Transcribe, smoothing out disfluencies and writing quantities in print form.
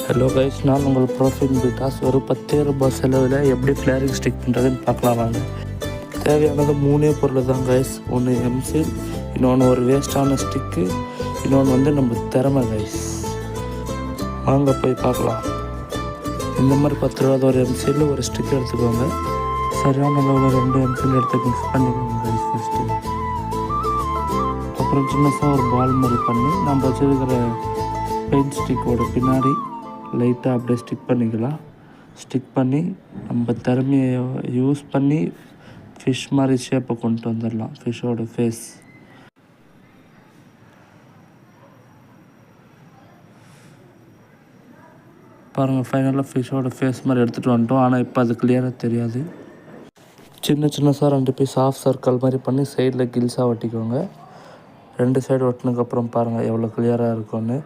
Hello guys, நான் உங்கள் ப்ரோஃபின் because ஒரு 10 ரூபாய் செலவில் எப்படி ஃப்ளேரிங் ஸ்டிக் பண்ணுறதுன்னு பார்க்கலாம் வாங்க. தேவையானது 3 பொருள் தான் கைஸ். ஒன்று எம்சில், இன்னொன்று ஒரு வேஸ்டான ஸ்டிக்கு, இன்னொன்று நம்ம திறமை கைஸ். வாங்க போய் பார்க்கலாம். இந்த மாதிரி 10 ரூபா ஒரு எம்சில் ஒரு ஸ்டிக் எடுத்துக்கோங்க. சரியான அளவில் 2 எம்சில் எடுத்து மிக்ஸ் பண்ணிக்கோங்க கைஸ் ஃபஸ்ட்டு. அப்புறம் சின்னதாக ஒரு பால் மாதிரி பண்ணி நம்ம வச்சுருக்கிற பெயிண்ட் ஸ்டிக்கோட பின்னாடி லைட்டாக அப்படியே ஸ்டிக் பண்ணிக்கலாம். ஸ்டிக் பண்ணி நம்ம திறமையை யூஸ் பண்ணி ஃபிஷ் மாதிரி ஷேப்பை கொண்டு வந்துடலாம். ஃபிஷ்ஷோட ஃபேஸ் பாருங்கள். ஃபைனலாக ஃபிஷ்ஷோட ஃபேஸ் மாதிரி எடுத்துகிட்டு வந்துட்டோம். ஆனால் இப்போ அது கிளியராக தெரியாது. சின்னதாக 2 பீஸ் ஆஃப் சர்க்கிள் மாதிரி பண்ணி சைடில் கில்ஸாக ஒட்டிக்கோங்க. 2 சைடு ஒட்டினதுக்கப்புறம் பாருங்கள் எவ்வளோ கிளியராக இருக்கும்னு.